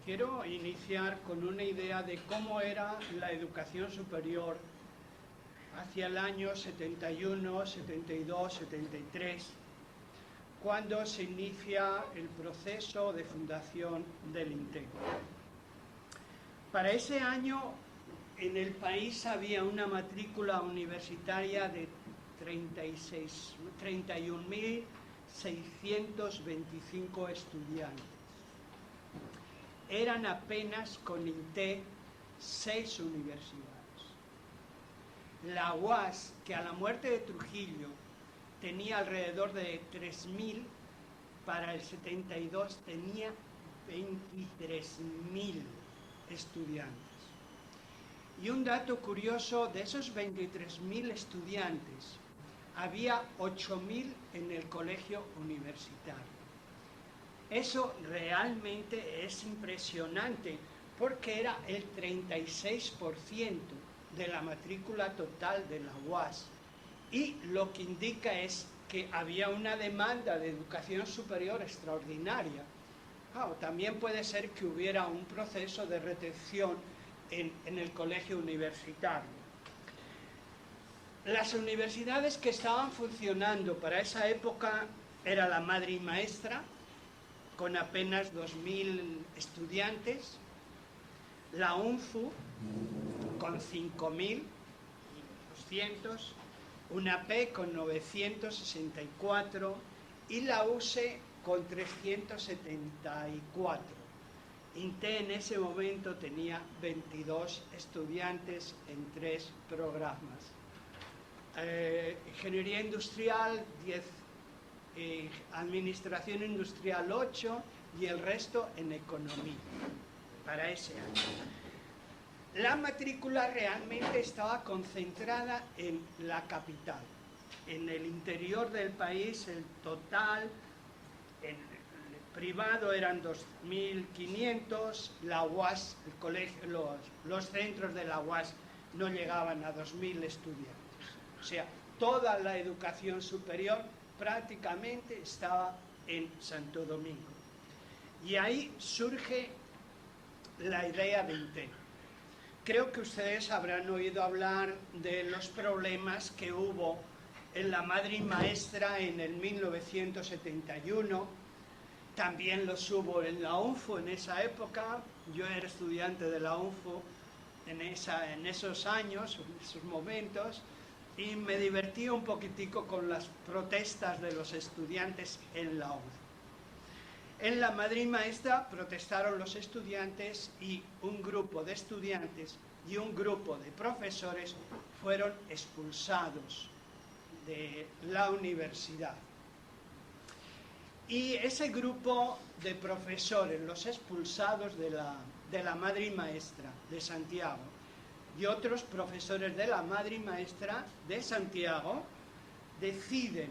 Quiero iniciar con una idea de cómo era la educación superior hacia el año 71, 72, 73, cuando se inicia el proceso de fundación del INTEC. Para ese año en el país había una matrícula universitaria de 31.625 estudiantes. Eran apenas con INTEC 6 universidades. La UAS, que a la muerte de Trujillo tenía alrededor de 3.000, para el 72 tenía 23.000 estudiantes. Y un dato curioso, de esos 23.000 estudiantes, había 8.000 en el colegio universitario. Eso realmente es impresionante, porque era el 36% de la matrícula total de la UAS. Y lo que indica es que había una demanda de educación superior extraordinaria. También puede ser que hubiera un proceso de retención en el colegio universitario. Las universidades que estaban funcionando para esa época era la Madre y Maestra, con apenas 2.000 estudiantes, la UNFU, con 5.200, UNAP con 964 y la UCE con 374. INTE en ese momento tenía 22 estudiantes en 3 programas. Ingeniería industrial 10, administración industrial 8 y el resto en economía para ese año. La matrícula realmente estaba concentrada en la capital. En el interior del país el total en el privado eran 2.500, la UAS, el colegio, los centros de la UAS no llegaban a 2.000 estudiantes. O sea, toda la educación superior prácticamente estaba en Santo Domingo. Y ahí surge la idea de INTEC. Creo que ustedes habrán oído hablar de los problemas que hubo en la Madre y Maestra en el 1971, también los hubo en la UNFU en esa época. Yo era estudiante de la UNFU en esos años, en esos momentos, y me divertí un poquitico con las protestas de los estudiantes en la UNFU. En la Madre y Maestra protestaron los estudiantes y un grupo de estudiantes y un grupo de profesores fueron expulsados de la universidad. Y ese grupo de profesores, los expulsados de la Madre y Maestra de Santiago, y otros profesores de la Madre y Maestra de Santiago, deciden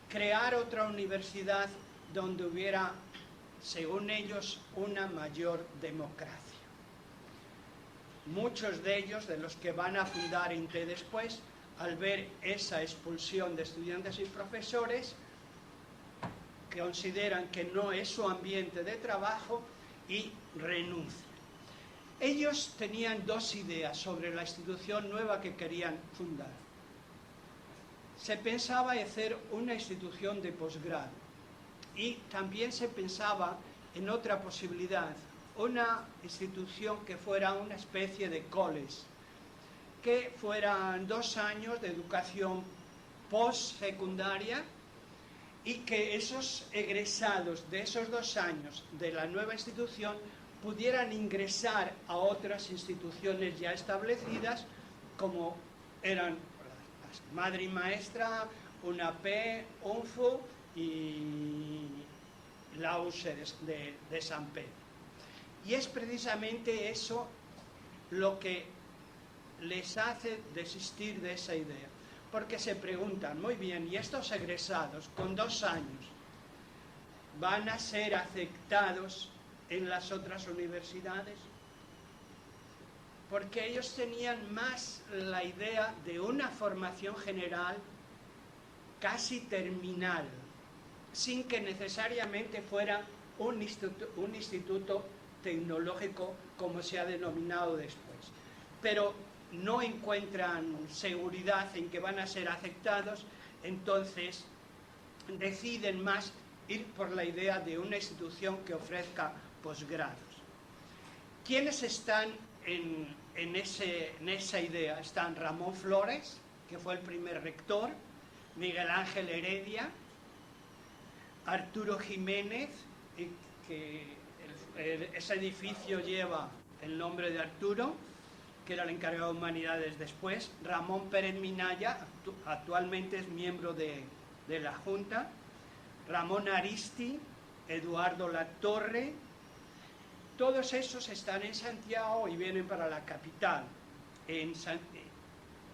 crear otra universidad donde hubiera, según ellos, una mayor democracia. Muchos de ellos, de los que van a fundar INTE después, al ver esa expulsión de estudiantes y profesores, consideran que no es su ambiente de trabajo y renuncian. Ellos tenían 2 ideas sobre la institución nueva que querían fundar. Se pensaba hacer una institución de posgrado y también se pensaba en otra posibilidad, una institución que fuera una especie de college, que fueran 2 años de educación postsecundaria y que esos egresados de esos 2 años de la nueva institución pudieran ingresar a otras instituciones ya establecidas, como eran las Madre y Maestra, UNAP, UNFU y la UCE de San Pedro. Y es precisamente eso lo que les hace desistir de esa idea, porque se preguntan, muy bien, ¿y estos egresados con 2 años van a ser aceptados en las otras universidades? Porque ellos tenían más la idea de una formación general casi terminal, sin que necesariamente fuera un instituto Tecnológico, como se ha denominado después. Pero no encuentran seguridad en que van a ser aceptados, entonces deciden más ir por la idea de una institución que ofrezca posgrados. ¿Quiénes están en esa idea? Están Ramón Flores, que fue el primer rector, Miguel Ángel Heredia, Arturo Jiménez, que ese edificio lleva el nombre de Arturo, que era el encargado de humanidades después, Ramón Pérez Minaya, actualmente es miembro de la Junta, Ramón Aristi, Eduardo Latorre. Todos esos están en Santiago y vienen para la capital.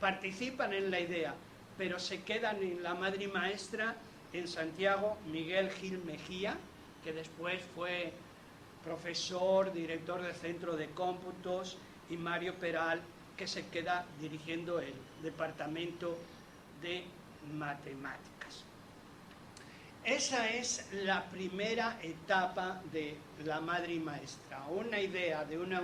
Participan en la idea, pero se quedan en la madre y maestra en Santiago Miguel Gil Mejía, que después fue profesor, director del Centro de Cómputos, y Mario Peral, que se queda dirigiendo el Departamento de Matemáticas. Esa es la primera etapa de la madre y maestra, una idea de una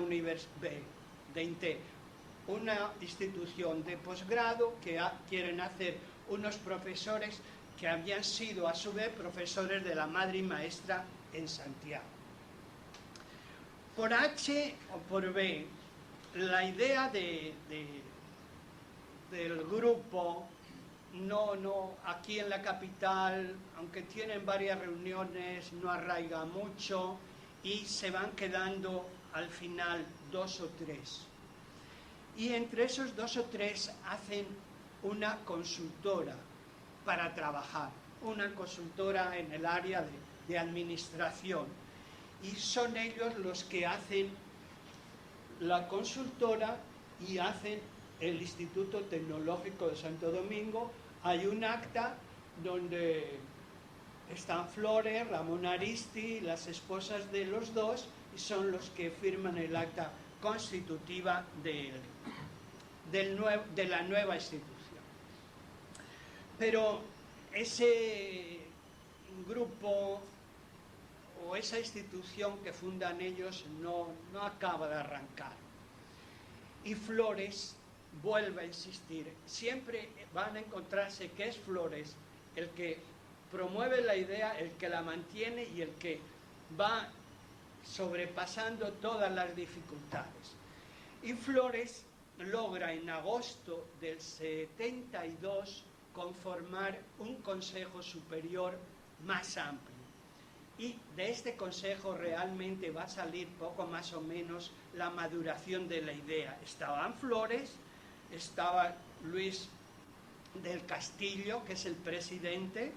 una institución de posgrado que quieren hacer unos profesores que habían sido a su vez profesores de la madre y maestra en Santiago. Por H o por B, la idea del grupo, aquí en la capital, aunque tienen varias reuniones, no arraiga mucho y se van quedando al final 2 o 3. Y entre esos 2 o 3 hacen una consultora para trabajar, una consultora en el área de administración. Y son ellos los que hacen la consultora y hacen el Instituto Tecnológico de Santo Domingo. Hay un acta donde están Flores, Ramón Aristi, las esposas de los dos, y son los que firman el acta constitutiva de la nueva institución. Pero ese grupo o esa institución que fundan ellos no acaba de arrancar. Y Flores vuelve a insistir. Siempre van a encontrarse que es Flores el que promueve la idea, el que la mantiene y el que va sobrepasando todas las dificultades. Y Flores logra en agosto del 72 conformar un consejo superior más amplio. Y de este consejo realmente va a salir poco más o menos la maduración de la idea. Estaban Flores, estaba Luis del Castillo, que es el presidente,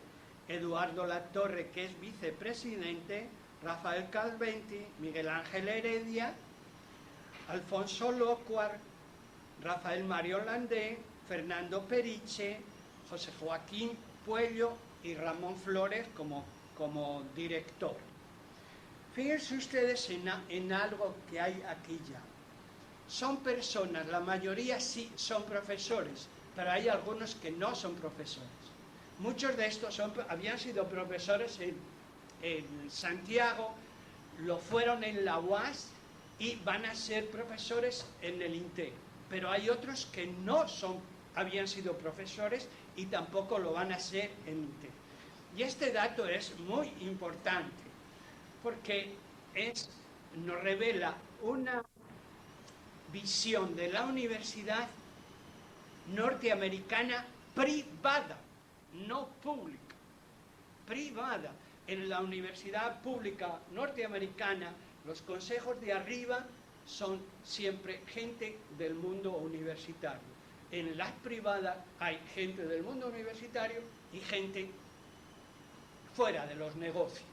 Eduardo Latorre, que es vicepresidente, Rafael Calventi, Miguel Ángel Heredia, Alfonso Locuar, Rafael Mario Landé, Fernando Periche, José Joaquín Puello y Ramón Flores como director. Fíjense ustedes en algo que hay aquí ya. Son personas, la mayoría sí son profesores, pero hay algunos que no son profesores. Muchos de estos habían sido profesores en Santiago, lo fueron en la UAS y van a ser profesores en el INTE. Pero hay otros que no habían sido profesores y tampoco lo van a ser en INTE. Y este dato es muy importante porque nos revela una visión de la universidad norteamericana privada, no pública, privada. En la universidad pública norteamericana, los consejos de arriba son siempre gente del mundo universitario. En las privadas hay gente del mundo universitario y gente fuera de los negocios.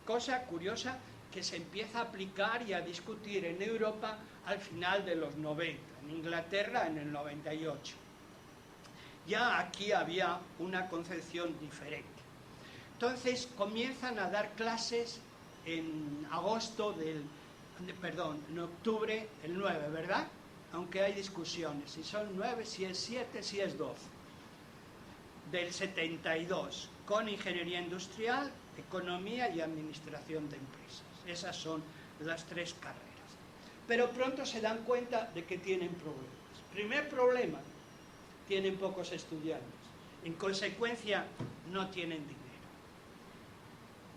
Cosa curiosa que se empieza a aplicar y a discutir en Europa al final de los 90, en Inglaterra en el 98. Ya aquí había una concepción diferente. Entonces comienzan a dar clases en en octubre, el 9, ¿verdad? Aunque hay discusiones, si son 9, si es 7, si es 12. Del 72, con Ingeniería Industrial, Economía y Administración de Empresas. Esas son las 3 carreras. Pero pronto se dan cuenta de que tienen problemas. Primer problema, tienen pocos estudiantes. En consecuencia, no tienen dinero.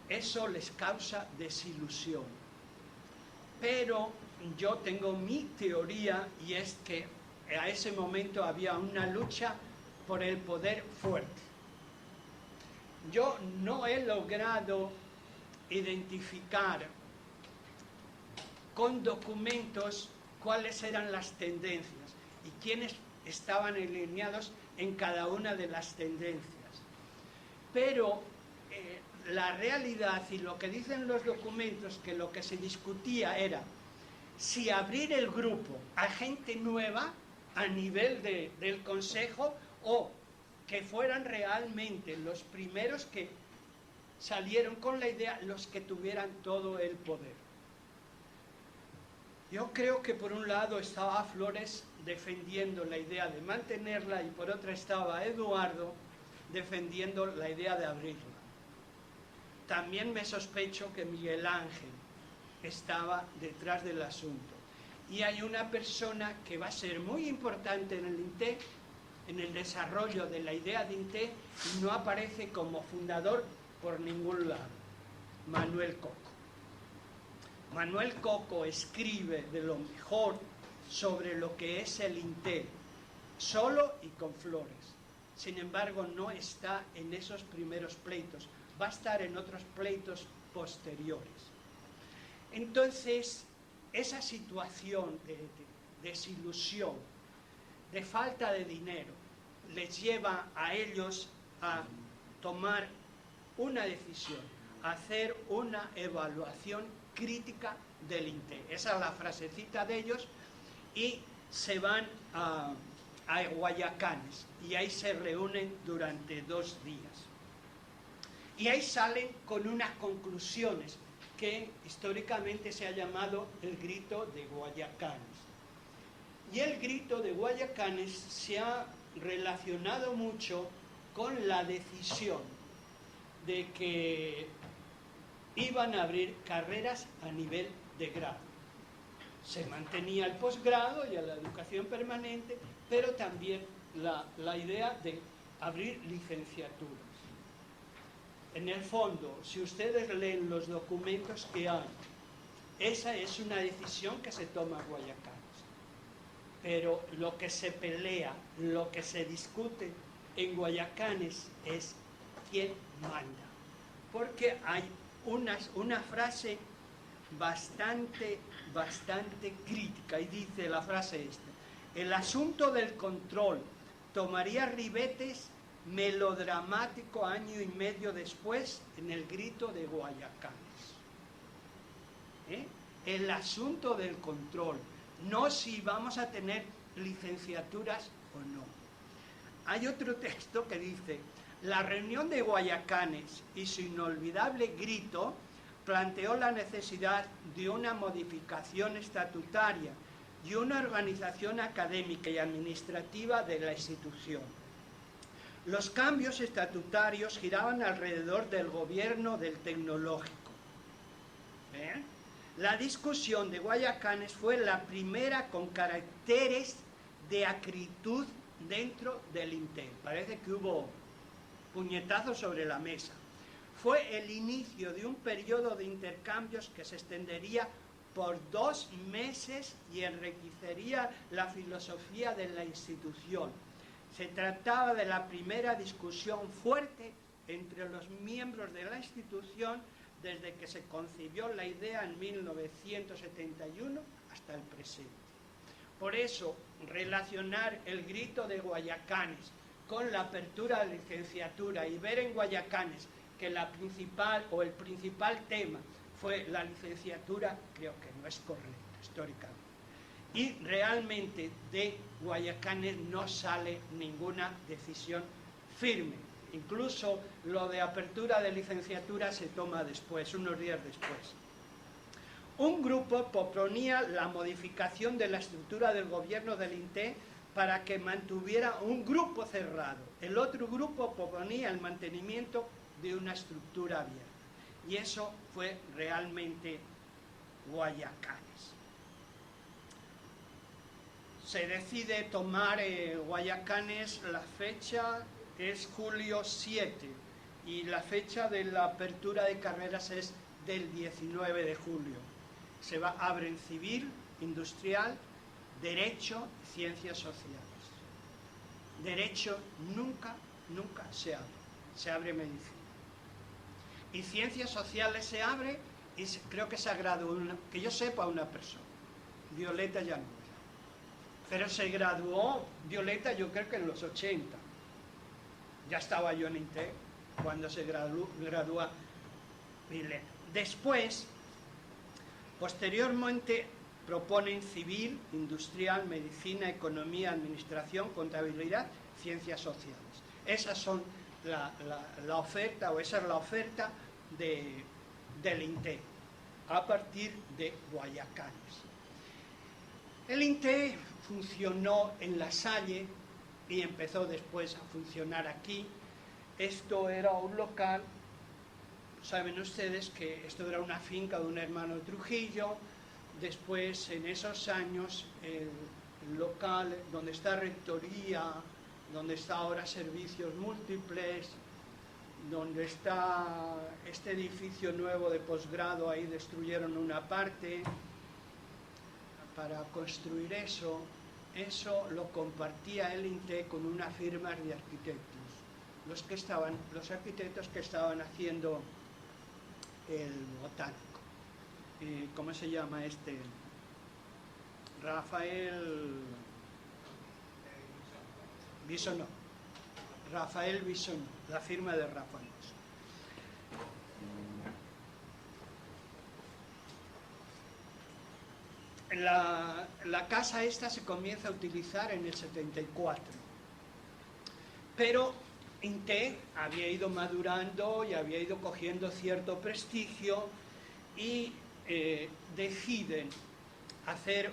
Eso les causa desilusión. Pero yo tengo mi teoría, y es que a ese momento había una lucha por el poder fuerte. Yo no he logrado identificar con documentos cuáles eran las tendencias y quiénes estaban alineados en cada una de las tendencias. Pero la realidad y lo que dicen los documentos, que lo que se discutía era si abrir el grupo a gente nueva a nivel del consejo, o que fueran realmente los primeros que salieron con la idea, los que tuvieran todo el poder. Yo creo que por un lado estaba Flores defendiendo la idea de mantenerla, y por otra estaba Eduardo defendiendo la idea de abrirla. También me sospecho que Miguel Ángel estaba detrás del asunto. Y hay una persona que va a ser muy importante en el INTE, en el desarrollo de la idea de INTE, y no aparece como fundador por ningún lado: Manuel Coco. Manuel Coco escribe de lo mejor sobre lo que es el INTE, solo y con Flores. Sin embargo, no está en esos primeros pleitos, va a estar en otros pleitos posteriores. Entonces, esa situación de desilusión, de falta de dinero, les lleva a ellos a tomar una decisión, a hacer una evaluación crítica del INTE. Esa es la frasecita de ellos, y se van a Guayacanes, y ahí se reúnen durante 2 días. Y ahí salen con unas conclusiones que históricamente se ha llamado el grito de Guayacanes. Y el grito de Guayacanes se ha relacionado mucho con la decisión de que iban a abrir carreras a nivel de grado. Se mantenía el posgrado y a la educación permanente, pero también la idea de abrir licenciaturas. En el fondo, si ustedes leen los documentos que hay, esa es una decisión que se toma en Guayacanes. Pero lo que se pelea, lo que se discute en Guayacanes es quién manda. Porque hay una frase bastante crítica, y dice la frase esta: el asunto del control tomaría ribetes melodramático año y medio después en el grito de Guayacanes. El asunto del control, no si vamos a tener licenciaturas o no. Hay otro texto que dice: la reunión de Guayacanes y su inolvidable grito planteó la necesidad de una modificación estatutaria y una organización académica y administrativa de la institución. Los cambios estatutarios giraban alrededor del gobierno del tecnológico. La discusión de Guayacanes fue la primera con caracteres de acritud dentro del INTE. Parece que hubo puñetazos sobre la mesa. Fue el inicio de un periodo de intercambios que se extendería por 2 meses y enriquecería la filosofía de la institución. Se trataba de la primera discusión fuerte entre los miembros de la institución desde que se concibió la idea en 1971 hasta el presente. Por eso, relacionar el grito de Guayacanes con la apertura de licenciatura y ver en Guayacanes que el principal tema fue la licenciatura, creo que no es correcto históricamente. Y realmente de Guayacanes no sale ninguna decisión firme. Incluso lo de apertura de licenciatura se toma después, unos días después. Un grupo proponía la modificación de la estructura del gobierno del INTE para que mantuviera un grupo cerrado. El otro grupo proponía el mantenimiento de una estructura abierta. Y eso fue realmente Guayacanes. Se decide tomar Guayacanes, la fecha es julio 7 y la fecha de la apertura de carreras es del 19 de julio. Abren civil, industrial, derecho, ciencias sociales. Derecho nunca se abre medicina. Y ciencias sociales se abre y creo que se graduó, que yo sepa, una persona, Violeta Llanuda. Pero se graduó Violeta, yo creo que en los 80. Ya estaba yo en INTE cuando se gradúa Violeta. Después, posteriormente, proponen civil, industrial, medicina, economía, administración, contabilidad, ciencias sociales. Esas son la oferta, o esa es la oferta del INTE, a partir de Guayacanes. El INTE funcionó en La Salle y empezó después a funcionar aquí. Esto era un local, saben ustedes que esto era una finca de un hermano Trujillo. Después, en esos años, el local donde está Rectoría, donde está ahora Servicios Múltiples, donde está este edificio nuevo de posgrado, ahí destruyeron una parte para construir eso. Eso lo compartía el INTE con una firma de arquitectos, los arquitectos que estaban haciendo el botánico. ¿Cómo se llama este? Rafael Bisonó. Rafael Bisonó, la firma de Rafael Bisonó. La casa esta se comienza a utilizar en el 74, pero INTE había ido madurando y había ido cogiendo cierto prestigio y deciden hacer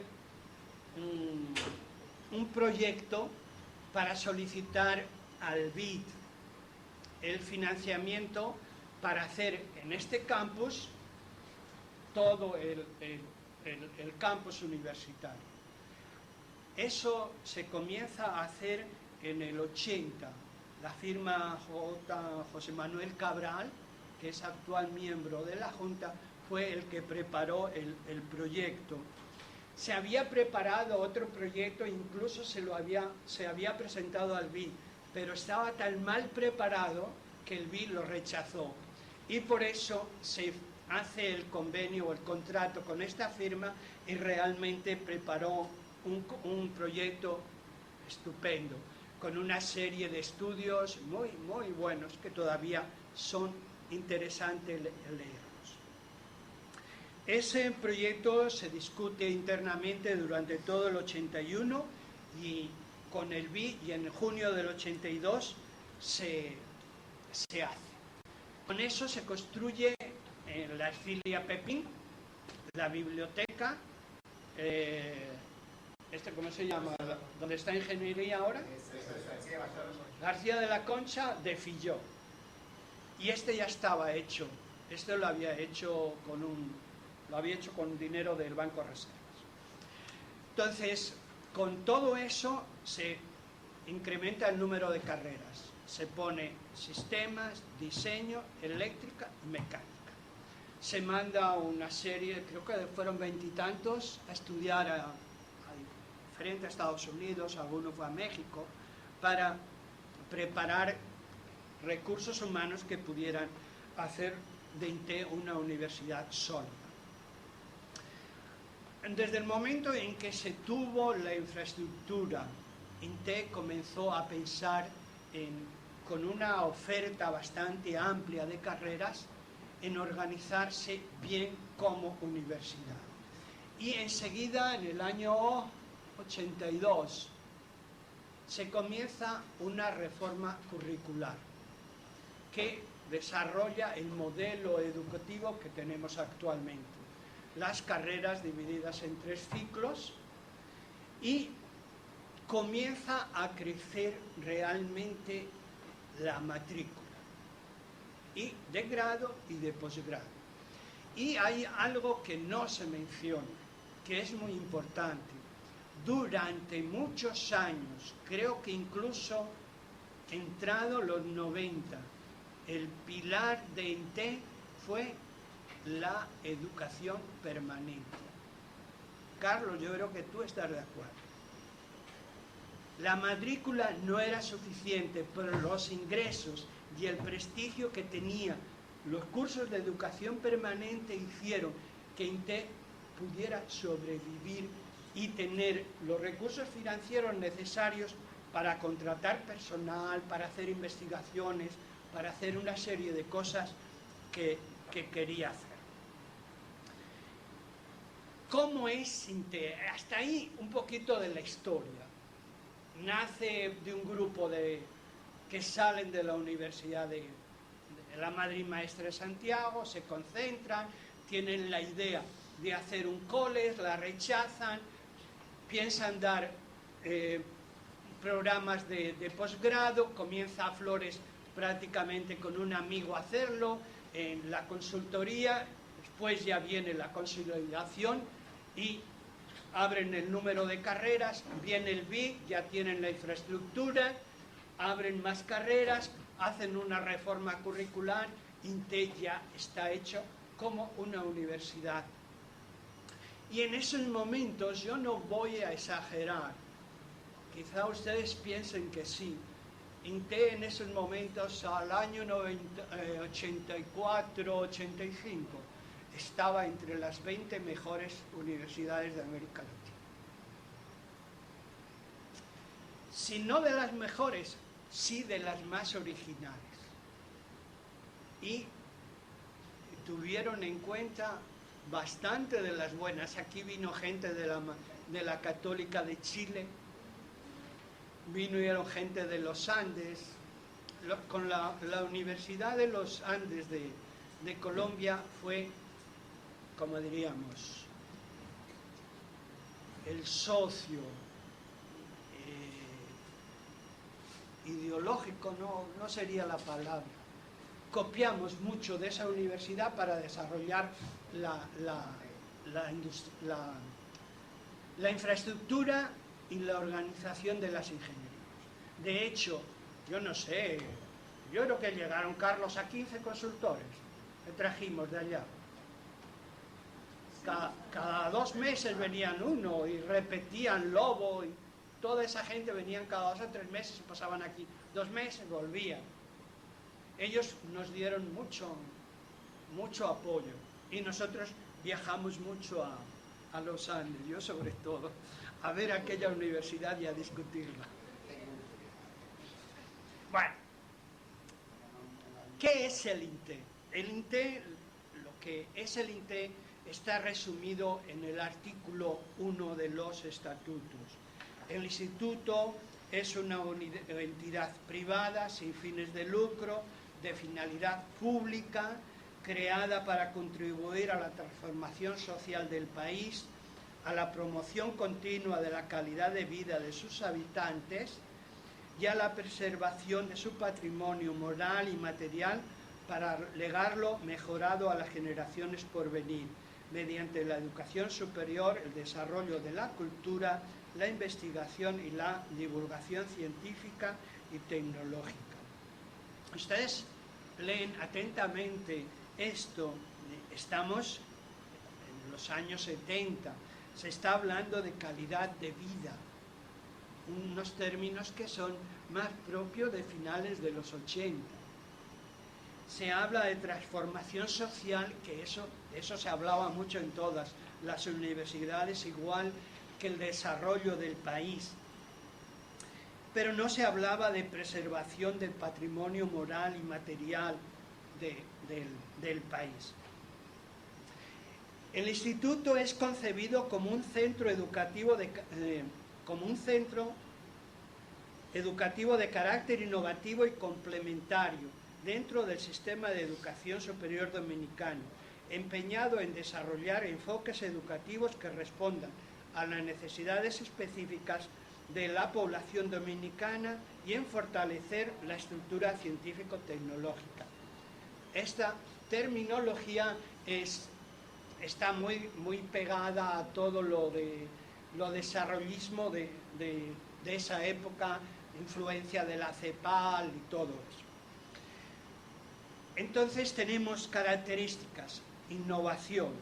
un proyecto para solicitar al BID el financiamiento para hacer en este campus todo el campus universitario. Eso se comienza a hacer en el 80. La firma José Manuel Cabral, que es actual miembro de la Junta, fue el que preparó el proyecto. Se había preparado otro proyecto, incluso se había presentado al BID, pero estaba tan mal preparado que el BID lo rechazó. Y por eso se hace el convenio o el contrato con esta firma y realmente preparó un proyecto estupendo, con una serie de estudios muy, muy buenos que todavía son interesantes leerlos. Ese proyecto se discute internamente durante todo el 81 y con el BID, y en junio del 82 se hace. Con eso se construye en la Ercilia Pepín, la biblioteca, ¿cómo se llama? ¿Dónde está ingeniería ahora? García de la Concha de Filló. Y este ya estaba hecho. Este lo había hecho con dinero del Banco Reservas. Entonces, con todo eso se incrementa el número de carreras. Se pone sistemas, diseño, eléctrica y mecánica. Se manda una serie, creo que fueron 20 y tantos, a estudiar a diferentes Estados Unidos, alguno fue a México, para preparar recursos humanos que pudieran hacer de INTE una universidad sólida. Desde el momento en que se tuvo la infraestructura, INTE comenzó a pensar con una oferta bastante amplia de carreras, en organizarse bien como universidad. Y enseguida, en el año 82, se comienza una reforma curricular que desarrolla el modelo educativo que tenemos actualmente. Las carreras divididas en 3 ciclos y comienza a crecer realmente la matrícula, y de grado y de posgrado. Y hay algo que no se menciona, que es muy importante. Durante muchos años, creo que incluso entrado los 90, el pilar de INTE fue la educación permanente. Carlos, yo creo que tú estás de acuerdo. La matrícula no era suficiente, pero los ingresos y el prestigio que tenía los cursos de educación permanente hicieron que INTE pudiera sobrevivir y tener los recursos financieros necesarios para contratar personal, para hacer investigaciones, para hacer una serie de cosas que quería hacer. ¿Cómo es INTE? Hasta ahí un poquito de la historia. Nace de un grupo que salen de la Universidad de la Madrid Maestra de Santiago, se concentran, tienen la idea de hacer un college, la rechazan, piensan dar programas de posgrado, comienza a Flores prácticamente con un amigo a hacerlo, en la consultoría, después ya viene la consolidación y abren el número de carreras, viene el BIC, ya tienen la infraestructura, abren más carreras, hacen una reforma curricular, INTE ya está hecho como una universidad. Y en esos momentos, yo no voy a exagerar, quizá ustedes piensen que sí, INTE en esos momentos, al año 84-85, estaba entre las 20 mejores universidades de América Latina. Si no de las mejores, sí de las más originales. Y tuvieron en cuenta bastante de las buenas. Aquí vino gente de la Católica de Chile, vinieron gente de los Andes, con la Universidad de los Andes de Colombia fue, como diríamos, el socio ideológico, no sería la palabra. Copiamos mucho de esa universidad para desarrollar la infraestructura y la organización de las ingenierías. De hecho, yo no sé, yo creo que llegaron, Carlos, a 15 consultores que trajimos de allá. Cada 2 meses venían uno y repetían Lobo, y toda esa gente venían cada 2 o 3 meses y pasaban aquí 2 meses, volvían. Ellos nos dieron mucho apoyo y nosotros viajamos mucho a Los Andes, yo sobre todo, a ver aquella universidad y a discutirla. Bueno, ¿qué es el INTE? El INTE, lo que es el INTE, está resumido en el artículo 1 de los estatutos. El instituto es una entidad privada sin fines de lucro, de finalidad pública, creada para contribuir a la transformación social del país, a la promoción continua de la calidad de vida de sus habitantes y a la preservación de su patrimonio moral y material para legarlo mejorado a las generaciones por venir, mediante la educación superior, el desarrollo de la cultura, la investigación y la divulgación científica y tecnológica. Ustedes leen atentamente esto, estamos en los años 70, se está hablando de calidad de vida, unos términos que son más propios de finales de los 80. Se habla de transformación social, que eso se hablaba mucho en todas las universidades, igual que el desarrollo del país. Pero no se hablaba de preservación del patrimonio moral y material del país. El instituto es concebido como un centro educativo de carácter innovativo y complementario dentro del sistema de educación superior dominicano, empeñado en desarrollar enfoques educativos que respondan a las necesidades específicas de la población dominicana y en fortalecer la estructura científico-tecnológica. Esta terminología es está muy pegada a todo lo desarrollismo de esa época, influencia de la CEPAL y todo eso. Entonces tenemos características, innovación.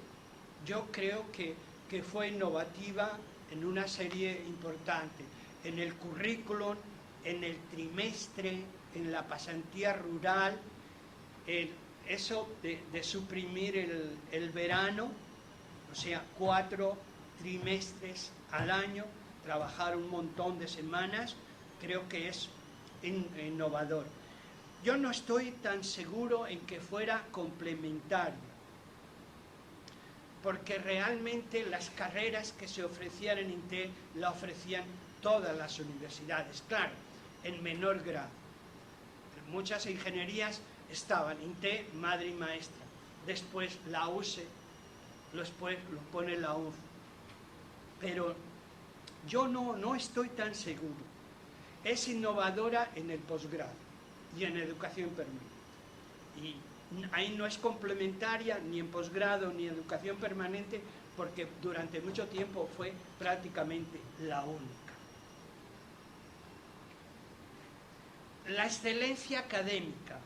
Yo creo que fue innovativa en una serie importante, en el currículum, en el trimestre, en la pasantía rural, eso de suprimir el verano, o sea, 4 trimestres al año, trabajar un montón de semanas, creo que es innovador. Yo no estoy tan seguro en que fuera complementario, porque realmente las carreras que se ofrecían en INTE la ofrecían todas las universidades, claro, en menor grado. Muchas ingenierías estaban INTE, madre y maestra, después la USE, después lo pone la UF, pero yo no estoy tan seguro. Es innovadora en el posgrado y en educación permanente, y ahí no es complementaria ni en posgrado ni en educación permanente, porque durante mucho tiempo fue prácticamente la única. La excelencia académica,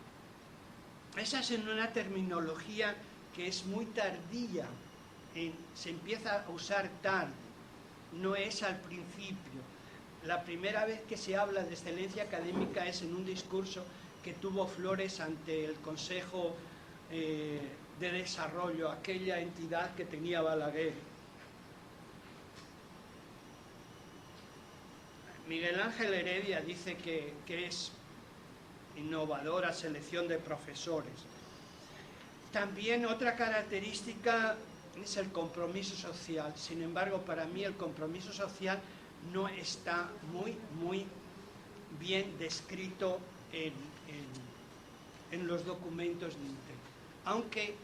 esa es en una terminología que es muy tardía, se empieza a usar tarde, no es al principio. La primera vez que se habla de excelencia académica es en un discurso que tuvo Flores ante el Consejo de Desarrollo, aquella entidad que tenía Balaguer. Miguel Ángel Heredia dice que es innovadora selección de profesores. También otra característica es el compromiso social. Sin embargo, para mí el compromiso social no está muy bien descrito en los documentos de INTE, aunque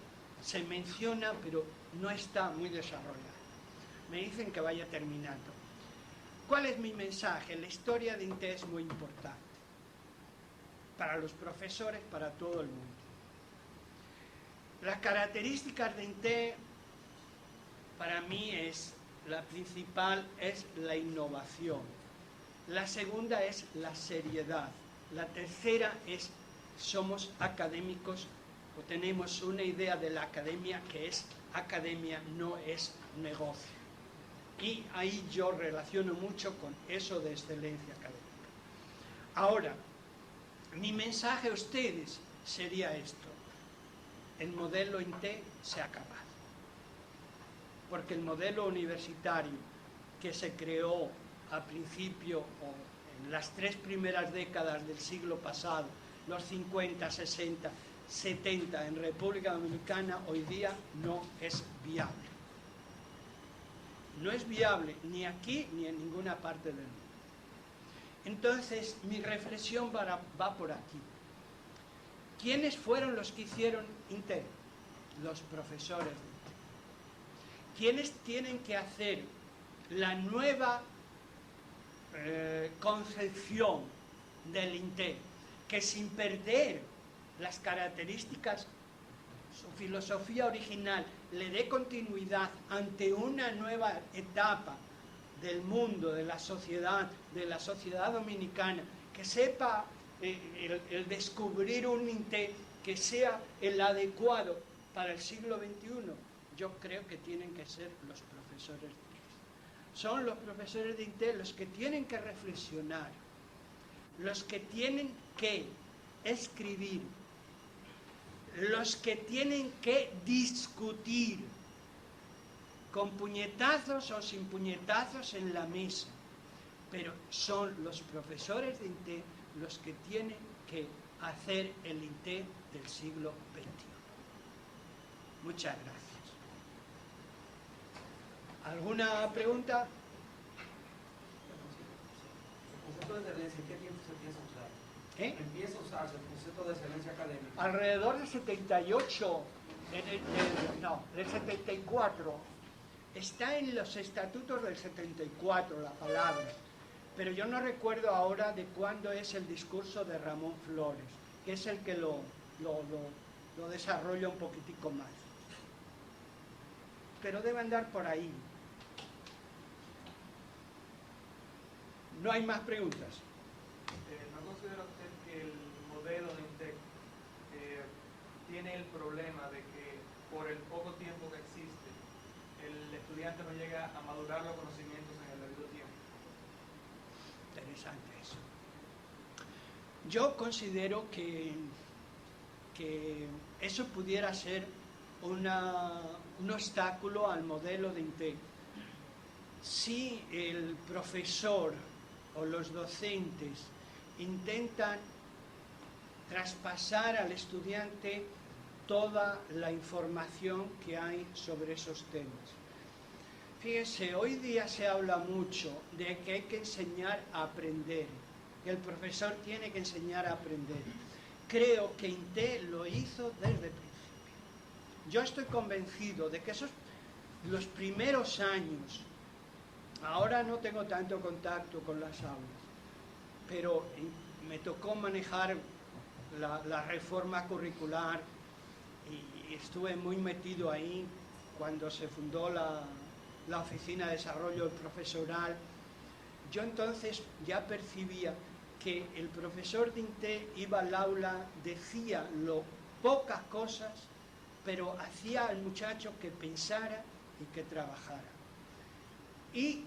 se menciona, pero no está muy desarrollado. Me dicen que vaya terminando. ¿Cuál es mi mensaje? La historia de INTE es muy importante para los profesores, para todo el mundo. Las características de INTE, para mí, la principal es la innovación. La segunda es la seriedad. La tercera es somos académicos o tenemos una idea de la academia que es academia, no es negocio. Y ahí yo relaciono mucho con eso de excelencia académica. Ahora, mi mensaje a ustedes sería esto: el modelo INTE se ha acabado, porque el modelo universitario que se creó a principio o en las 3 primeras décadas del siglo pasado, los 50, 60, 70 en República Dominicana, hoy día no es viable. No es viable ni aquí ni en ninguna parte del mundo. Entonces, mi reflexión va por aquí. ¿Quiénes fueron los que hicieron INTE? Los profesores de INTE. ¿Quiénes tienen que hacer la nueva concepción del INTE? Que sin perder las características, su filosofía original, le dé continuidad ante una nueva etapa del mundo, de la sociedad dominicana, que sepa el descubrir un INTE que sea el adecuado para el siglo XXI. Yo creo que tienen que ser los profesores de INTE. Son los profesores de INTE los que tienen que reflexionar, los que tienen que escribir, los que tienen que discutir, con puñetazos o sin puñetazos en la mesa, pero son los profesores de INTE los que tienen que hacer el INTE del siglo XXI. Muchas gracias. ¿Alguna pregunta? ¿El concepto de excelencia qué tiempo se empieza a usar? Empieza a usarse el concepto de excelencia académica. Alrededor del 78, del 74, está en los estatutos del 74 la palabra, pero yo no recuerdo ahora de cuándo es el discurso de Ramón Flores, que es el que lo desarrolla un poquitico más. pero debe andar por ahí. ¿No hay más preguntas? ¿No considera usted que el modelo de INTEC tiene el problema de que por el poco tiempo que existe, el estudiante no llega a madurar los conocimientos en el debido tiempo? Interesante eso. Yo considero que eso pudiera ser un obstáculo al modelo de INTEC. Si el profesor o los docentes intentan traspasar al estudiante toda la información que hay sobre esos temas. Fíjense, hoy día se habla mucho de que hay que enseñar a aprender, que el profesor tiene que enseñar a aprender. Creo que INTEC lo hizo desde el principio. Yo estoy convencido de que esos, los primeros años, ahora no tengo tanto contacto con las aulas, pero me tocó manejar la reforma curricular y estuve muy metido ahí cuando se fundó la Oficina de Desarrollo Profesoral. Yo entonces ya percibía que el profesor de INTEC iba al aula, decía pocas cosas, pero hacía al muchacho que pensara y que trabajara. Y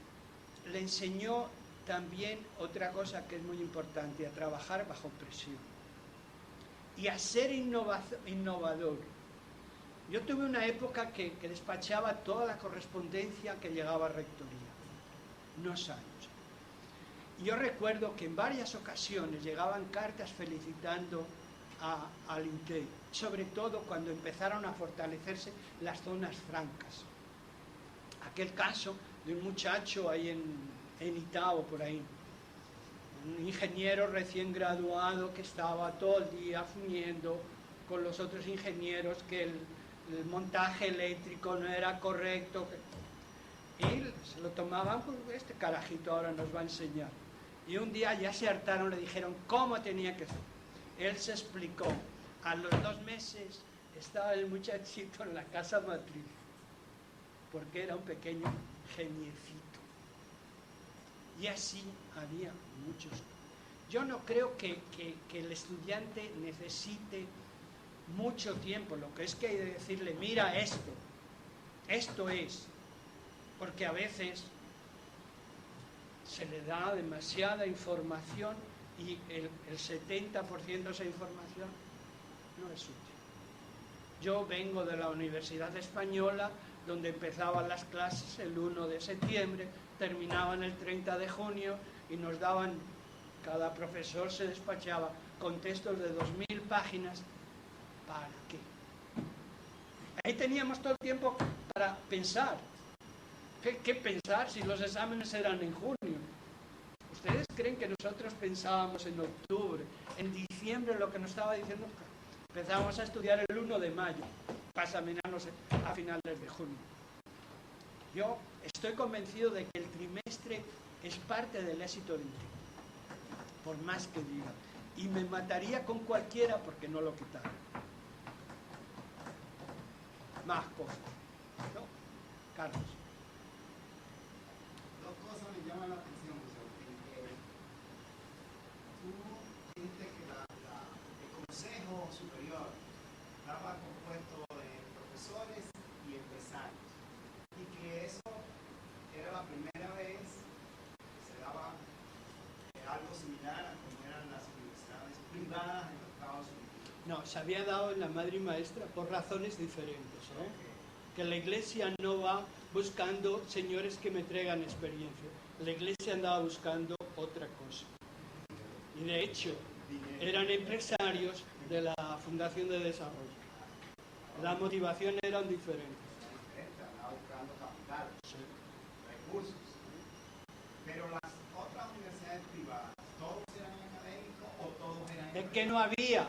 le enseñó también otra cosa que es muy importante, a trabajar bajo presión y a ser innovador. Yo tuve una época que despachaba toda la correspondencia que llegaba a rectoría, unos años. Yo recuerdo que en varias ocasiones llegaban cartas felicitando al INTEC, sobre todo cuando empezaron a fortalecerse las zonas francas. Aquel caso de un muchacho ahí en Itao, por ahí, un ingeniero recién graduado que estaba todo el día fuñendo con los otros ingenieros que el montaje eléctrico no era correcto, y se lo tomaban, pues este carajito ahora nos va a enseñar. Y un día ya se hartaron, le dijeron cómo tenía que ser. Él se explicó. A los 2 meses estaba el muchachito en la casa matriz, porque era un pequeño geniecito. Y así había muchos. Yo no creo que el estudiante necesite mucho tiempo, lo que es que hay de decirle, mira esto es, porque a veces se le da demasiada información y el 70% de esa información no es útil. Yo vengo de la Universidad Española, donde empezaban las clases el 1 de septiembre, terminaban el 30 de junio y nos daban, cada profesor se despachaba con textos de 2000 páginas. ¿Para qué? Ahí teníamos todo el tiempo para pensar. ¿Qué pensar si los exámenes eran en junio? ¿Ustedes creen que nosotros pensábamos en octubre, en diciembre, lo que nos estaba diciendo? Empezábamos a estudiar el 1 de mayo, para examinarnos a finales de junio. Yo estoy convencido de que el trimestre es parte del éxito de INTEC, por más que diga. Y me mataría con cualquiera porque no lo quitaron. Más cosas, ¿no? Carlos. Dos cosas me llaman la atención, José. Tú dijiste que el Consejo Superior estaba compuesto de profesores y empresarios, y que eso era la primera vez que se daba algo similar a como eran las universidades privadas en los Estados Unidos. No, se había dado en la Madre y Maestra por razones diferentes, ¿eh? Okay. Que la Iglesia no va buscando señores que me traigan experiencia. La Iglesia andaba buscando otra cosa. Y de hecho, eran empresarios de la Fundación de Desarrollo. Las motivaciones eran diferentes. Andaba buscando capital, sí, recursos. Pero las otras universidades privadas, ¿todos eran académicos o todos eran? Es que no había.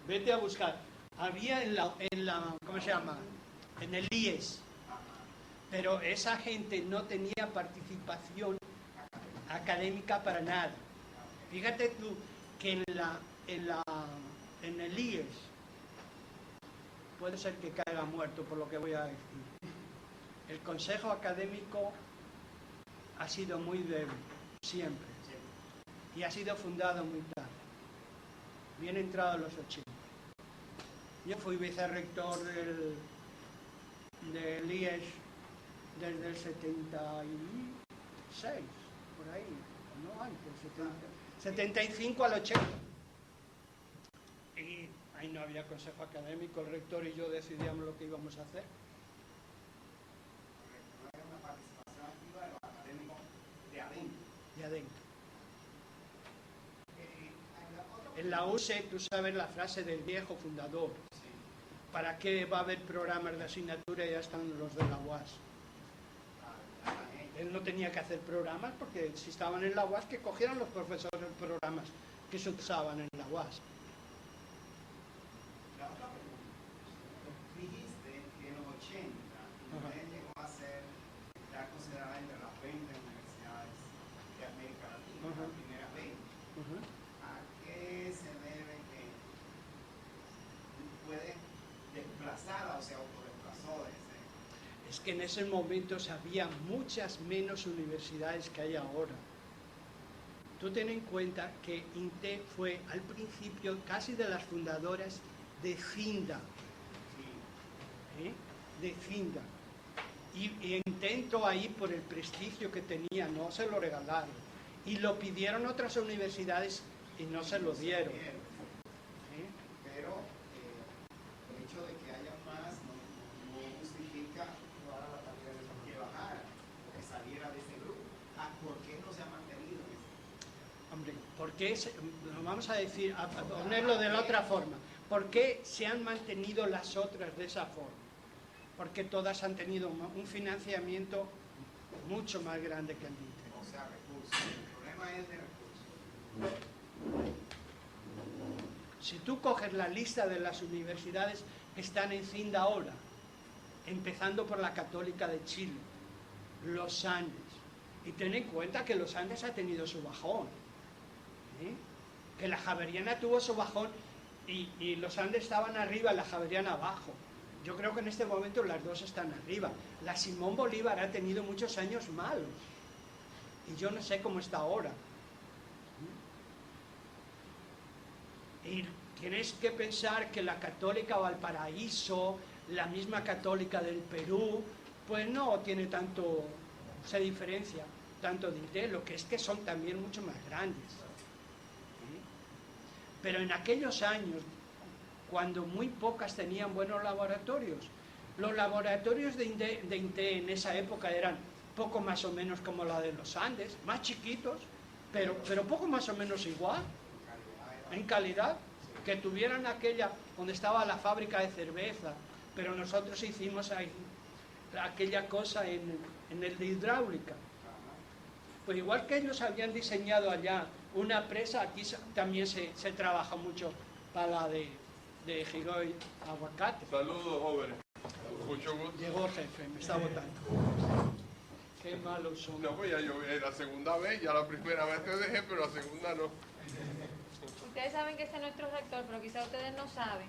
Vete a buscar. Había en la ¿cómo se llama? En el IES. Pero esa gente no tenía participación académica para nada. Fíjate tú que en el IES puede ser que caiga muerto por lo que voy a decir. El consejo académico ha sido muy débil, siempre, y ha sido fundado muy tarde, bien entrado los 80. Yo fui vicerrector de Liege desde el 76, por ahí, no antes, 75 al 80. Y ahí no había consejo académico, el rector y yo decidíamos lo que íbamos a hacer. No era una participación activa de los académicos de adentro. De adentro. En la UCE, tú sabes la frase del viejo fundador. ¿Para qué va a haber programas de asignatura? Ya están los de la UAS. Él no tenía que hacer programas porque si estaban en la UAS, que cogieran los profesores programas que se usaban en la UAS. La otra pregunta. Dijiste que en los 80 llegó a ser ya considerada entre las 20 universidades de América Latina, las primeras 20. ¿A qué se debe que puede desplazada o se autodesplazó de ese? Es que en ese momento había muchas menos universidades que hay ahora. Tú ten en cuenta que INTE fue al principio casi de las fundadoras de Finda. De Finda. Y intento ahí por el prestigio que tenía, no se lo regalaron. Y lo pidieron otras universidades y no se lo dieron. Pero el hecho de que haya más no justifica que bajara o que saliera de ese grupo. ¿Por qué no se ha mantenido en ese grupo? Hombre, ¿por qué vamos a decir, a ponerlo de la otra forma? ¿Por qué se han mantenido las otras de esa forma? Porque todas han tenido un financiamiento mucho más grande que el INTE. O sea, recursos. El problema es de recursos. Si tú coges la lista de las universidades que están en Cinda ahora, empezando por la Católica de Chile, los Andes, y ten en cuenta que los Andes ha tenido su bajón, que la Javeriana tuvo su bajón y los Andes estaban arriba, la Javeriana abajo. Yo creo que en este momento las dos están arriba. La Simón Bolívar ha tenido muchos años malos y yo no sé cómo está ahora. Y tienes que pensar que la Católica Valparaíso, la misma Católica del Perú, pues no tiene tanto, se diferencia tanto de INTE, lo que es que son también mucho más grandes. Pero en aquellos años, cuando muy pocas tenían buenos laboratorios, los laboratorios de INTE en esa época eran poco más o menos como la de los Andes, más chiquitos, pero poco más o menos igual, en calidad, que tuvieran aquella donde estaba la fábrica de cerveza, pero nosotros hicimos ahí aquella cosa en el de hidráulica. Pues igual que ellos habían diseñado allá una presa, aquí también se trabaja mucho para la de Giroy Aguacate. Saludos, jóvenes. Mucho gusto. Llegó el jefe, me está votando. Qué malos son. No, pues ya yo la segunda vez, ya la primera vez te dejé, pero la segunda no. Ustedes saben que ese es nuestro rector, pero quizá ustedes no saben